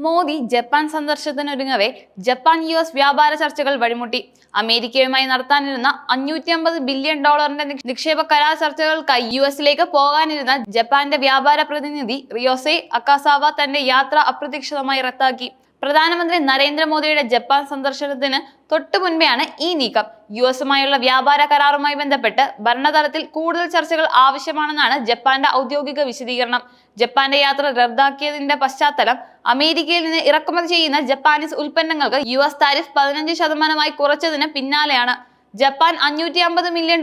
Modi Japan സന്ദർശനത്തിനൊരുങ്ങവേ Japan US വ്യാപാര ചർച്ചകൾ വഴിമുട്ടി. അമേരിക്കയുമായി നടത്താനിരുന്ന $550 ബില്യൺ നിക്ഷേപ കരാർ ചർച്ചകൾക്കായി US പോകാനിരുന്ന ജപ്പാന്റെ വ്യാപാര പ്രതിനിധി റിയോസെ അക്കാസാവ തന്റെ യാത്ര അപ്രതീക്ഷിതമായി റദ്ദാക്കി. പ്രധാനമന്ത്രി നരേന്ദ്രമോദിയുടെ ജപ്പാൻ സന്ദർശനത്തിന് തൊട്ടു മുൻപെയാണ് ഈ നീക്കം. US-ഉമായുള്ള വ്യാപാര കരാറുമായി ബന്ധപ്പെട്ട് ഭരണതലത്തിൽ കൂടുതൽ ചർച്ചകൾ ആവശ്യമാണെന്നാണ് ജപ്പാന്റെ ഔദ്യോഗിക വിശദീകരണം. ജപ്പാന്റെ യാത്ര റദ്ദാക്കിയതിന്റെ പശ്ചാത്തലം അമേരിക്കയിൽ നിന്ന് ഇറക്കുമതി ചെയ്യുന്ന ജപ്പാനീസ് ഉൽപ്പന്നങ്ങൾക്ക് US താരിഫ് 15% കുറച്ചതിന് പിന്നാലെയാണ് ജപ്പാൻ $550 മില്യൺ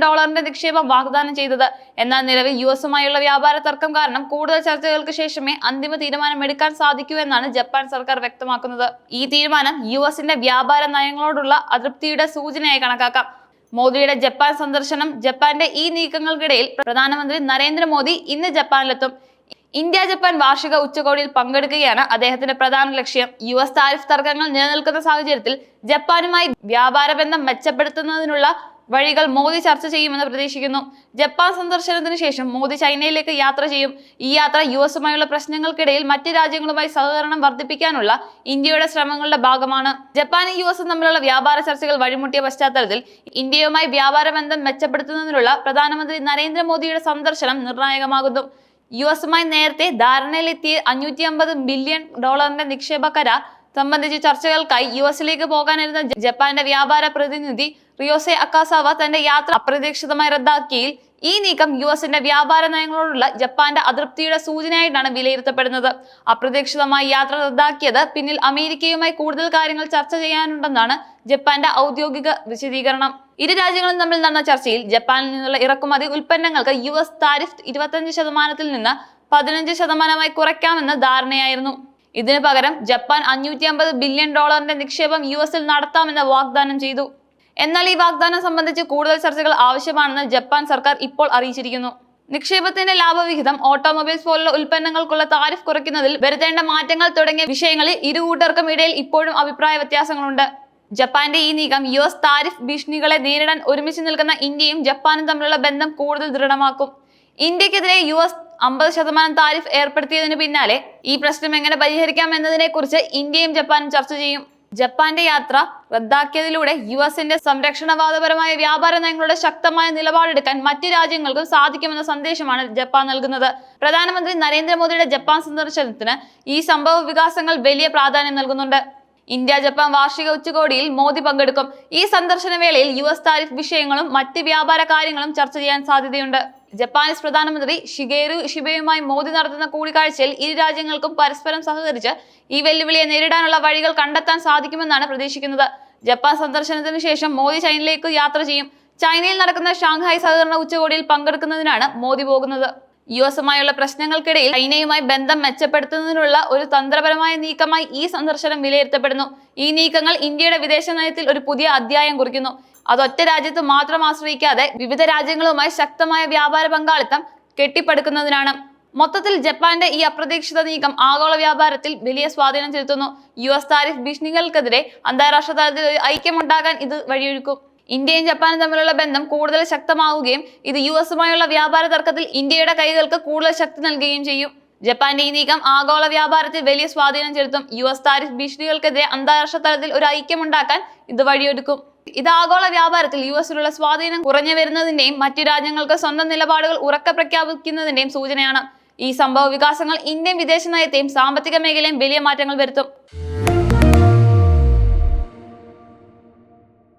നിക്ഷേപം വാഗ്ദാനം ചെയ്തത്. എന്നാൽ നിലവിൽ US-ഉമായുള്ള വ്യാപാര തർക്കം കാരണം കൂടുതൽ ചർച്ചകൾക്ക് ശേഷമേ അന്തിമ തീരുമാനം എടുക്കാൻ സാധിക്കൂ എന്നാണ് ജപ്പാൻ സർക്കാർ വ്യക്തമാക്കുന്നത്. ഈ തീരുമാനം US-ന്റെ വ്യാപാര നയങ്ങളോടുള്ള അതൃപ്തിയുടെ സൂചനയായി കണക്കാക്കാം. മോദിയുടെ ജപ്പാൻ സന്ദർശനം ജപ്പാന്റെ ഈ നീക്കങ്ങൾക്കിടയിൽ പ്രധാനമന്ത്രി നരേന്ദ്രമോദി ഇന്ന് ജപ്പാനിലെത്തും. ഇന്ത്യ ജപ്പാൻ വാർഷിക ഉച്ചകോടിയിൽ പങ്കെടുക്കുകയാണ് അദ്ദേഹത്തിന്റെ പ്രധാന ലക്ഷ്യം. US താരിഫ് തർക്കങ്ങൾ നിലനിൽക്കുന്ന സാഹചര്യത്തിൽ ജപ്പാനുമായി വ്യാപാര ബന്ധം മെച്ചപ്പെടുത്തുന്നതിനുള്ള വഴികൾ മോദി ചർച്ച ചെയ്യുമെന്ന് പ്രതീക്ഷിക്കുന്നു. ജപ്പാൻ സന്ദർശനത്തിന് ശേഷം മോദി ചൈനയിലേക്ക് യാത്ര ചെയ്യും. ഈ യാത്ര US-ഉമായുള്ള പ്രശ്നങ്ങൾക്കിടയിൽ മറ്റ് രാജ്യങ്ങളുമായി സഹകരണം വർദ്ധിപ്പിക്കാനുള്ള ഇന്ത്യയുടെ ശ്രമങ്ങളുടെ ഭാഗമാണ്. ജപ്പാനും US-ഉം തമ്മിലുള്ള വ്യാപാര ചർച്ചകൾ വഴിമുട്ടിയ പശ്ചാത്തലത്തിൽ ഇന്ത്യയുമായി വ്യാപാര ബന്ധം മെച്ചപ്പെടുത്തുന്നതിനുള്ള പ്രധാനമന്ത്രി നരേന്ദ്രമോദിയുടെ സന്ദർശനം നിർണായകമാകുന്നു. US-ഉമായി നേരത്തെ ധാരണയിലെത്തിയ $550 ബില്യൺ നിക്ഷേപ കരാർ സംബന്ധിച്ച് ചർച്ചകൾക്കായി US-ലേക്ക് പോകാനിരുന്ന ജപ്പാന്റെ വ്യാപാര പ്രതിനിധി റിയോസെ അക്കാസാവ തന്റെ യാത്ര അപ്രതീക്ഷിതമായി റദ്ദാക്കിയതിൽ ഈ നീക്കം US-ന്റെ വ്യാപാര നയങ്ങളോടുള്ള ജപ്പാന്റെ അതൃപ്തിയുടെ സൂചനയായിട്ടാണ് വിലയിരുത്തപ്പെടുന്നത്. അപ്രതീക്ഷിതമായി യാത്ര റദ്ദാക്കിയത് പിന്നിൽ അമേരിക്കയുമായി കൂടുതൽ കാര്യങ്ങൾ ചർച്ച ചെയ്യാനുണ്ടെന്നാണ് ജപ്പാന്റെ ഔദ്യോഗിക വിശദീകരണം. ഇരു രാജ്യങ്ങളും തമ്മിൽ നടന്ന ചർച്ചയിൽ ജപ്പാനിൽ നിന്നുള്ള ഇറക്കുമതി ഉൽപ്പന്നങ്ങൾക്ക് US താരിഫ് 25% നിന്ന് 15% കുറയ്ക്കാമെന്ന് ധാരണയായിരുന്നു. ഇതിനു പകരം ജപ്പാൻ $550 ബില്യൺ നിക്ഷേപം US-ൽ നടത്താമെന്ന് വാഗ്ദാനം ചെയ്തു. എന്നാൽ ഈ വാഗ്ദാനം സംബന്ധിച്ച് കൂടുതൽ ചർച്ചകൾ ആവശ്യമാണെന്ന് ജപ്പാൻ സർക്കാർ ഇപ്പോൾ അറിയിച്ചിരിക്കുന്നു. നിക്ഷേപത്തിന്റെ ലാഭവിഹിതം, ഓട്ടോമൊബൈൽസ് പോലുള്ള ഉൽപ്പന്നങ്ങൾക്കുള്ള താരിഫ് കുറയ്ക്കുന്നതിൽ വരുത്തേണ്ട മാറ്റങ്ങൾ തുടങ്ങിയ വിഷയങ്ങളിൽ ഇരു കൂട്ടർക്കും ഇടയിൽ ഇപ്പോഴും അഭിപ്രായ വ്യത്യാസങ്ങളുണ്ട്. ജപ്പാന്റെ ഈ നീക്കം US താരിഫ് ഭീഷണികളെ നേരിടാൻ ഒരുമിച്ച് നിൽക്കുന്ന ഇന്ത്യയും ജപ്പാനും തമ്മിലുള്ള ബന്ധം കൂടുതൽ ദൃഢമാക്കും. ഇന്ത്യക്കെതിരെ US 50% താരിഫ് ഏർപ്പെടുത്തിയതിന് പിന്നാലെ ഈ പ്രശ്നം എങ്ങനെ പരിഹരിക്കാം എന്നതിനെ കുറിച്ച് ഇന്ത്യയും ജപ്പാനും ചർച്ച ചെയ്യും. ജപ്പാന്റെ യാത്ര റദ്ദാക്കിയതിലൂടെ US-ന്റെ സംരക്ഷണവാദപരമായ വ്യാപാര നയങ്ങളുടെ ശക്തമായ നിലപാടെടുക്കാൻ മറ്റ് രാജ്യങ്ങൾക്കും സാധിക്കുമെന്ന സന്ദേശമാണ് ജപ്പാൻ നൽകുന്നത്. പ്രധാനമന്ത്രി നരേന്ദ്രമോദിയുടെ ജപ്പാൻ സന്ദർശനത്തിന് ഈ സംഭവ വികാസങ്ങൾ വലിയ പ്രാധാന്യം നൽകുന്നുണ്ട്. ഇന്ത്യ ജപ്പാൻ വാർഷിക ഉച്ചകോടിയിൽ മോദി പങ്കെടുക്കും. ഈ സന്ദർശന വേളയിൽ US താരിഫ് വിഷയങ്ങളും മറ്റ് വ്യാപാര കാര്യങ്ങളും ചർച്ച ചെയ്യാൻ സാധ്യതയുണ്ട്. ജപ്പാനീസ് പ്രധാനമന്ത്രി ഷിഗേരു ഇഷിബയുമായി മോദി നടത്തുന്ന കൂടിക്കാഴ്ചയിൽ ഇരു രാജ്യങ്ങൾക്കും പരസ്പരം സഹകരിച്ച് ഈ വെല്ലുവിളിയെ നേരിടാനുള്ള വഴികൾ കണ്ടെത്താൻ സാധിക്കുമെന്നാണ് പ്രതീക്ഷിക്കുന്നത്. ജപ്പാൻ സന്ദർശനത്തിന് ശേഷം മോദി ചൈനയിലേക്ക് യാത്ര ചെയ്യും. ചൈനയിൽ നടക്കുന്ന ഷാങ്ഹായ് സഹകരണ ഉച്ചകോടിയിൽ പങ്കെടുക്കുന്നതിനാണ് മോദി പോകുന്നത്. US-ഉമായുള്ള പ്രശ്നങ്ങൾക്കിടയിൽ ചൈനയുമായി ബന്ധം മെച്ചപ്പെടുത്തുന്നതിനുള്ള ഒരു തന്ത്രപരമായ നീക്കമായി ഈ സന്ദർശനം വിലയിരുത്തപ്പെടുന്നു. ഈ നീക്കങ്ങൾ ഇന്ത്യയുടെ വിദേശ നയത്തിൽ ഒരു പുതിയ അധ്യായം കുറിക്കുന്നു. അതൊറ്റ രാജ്യത്ത് മാത്രം ആശ്രയിക്കാതെ വിവിധ രാജ്യങ്ങളുമായി ശക്തമായ വ്യാപാര പങ്കാളിത്തം കെട്ടിപ്പടുക്കുന്നതിനാണ്. മൊത്തത്തിൽ ജപ്പാന്റെ ഈ അപ്രതീക്ഷിത നീക്കം ആഗോള വ്യാപാരത്തിൽ വലിയ സ്വാധീനം ചെലുത്തുന്നു. US താരിഫ് ഭീഷണികൾക്കെതിരെ അന്താരാഷ്ട്ര തലത്തിൽ ഒരു ഐക്യമുണ്ടാകാൻ ഇത് വഴിയൊരുക്കും. ഇന്ത്യയും ജപ്പാനും തമ്മിലുള്ള ബന്ധം കൂടുതൽ ശക്തമാവുകയും ഇത് US-ഉമായുള്ള വ്യാപാര തർക്കത്തിൽ ഇന്ത്യയുടെ കൈകൾക്ക് കൂടുതൽ ശക്തി നൽകുകയും ചെയ്യും. ജപ്പാന്റെ ഈ നീക്കം ആഗോള വ്യാപാരത്തിൽ വലിയ സ്വാധീനം ചെലുത്തും. US താരിഫ് ഭീഷണികൾക്കെതിരെ അന്താരാഷ്ട്ര തലത്തിൽ ഒരു ഐക്യമുണ്ടാക്കാൻ ഇത് വഴിയൊരുക്കും. ഇത് ആഗോള വ്യാപാരത്തിൽ US-ലുള്ള സ്വാധീനം കുറഞ്ഞു വരുന്നതിന്റെയും മറ്റു രാജ്യങ്ങൾക്ക് സ്വന്തം നിലപാടുകൾ ഉറക്കെ പ്രഖ്യാപിക്കുന്നതിന്റെയും സൂചനയാണ്. ഈ സംഭവ വികാസങ്ങൾ ഇന്ത്യൻ വിദേശ നയത്തെയും സാമ്പത്തിക മേഖലയും വലിയ മാറ്റങ്ങൾ വരുത്തും.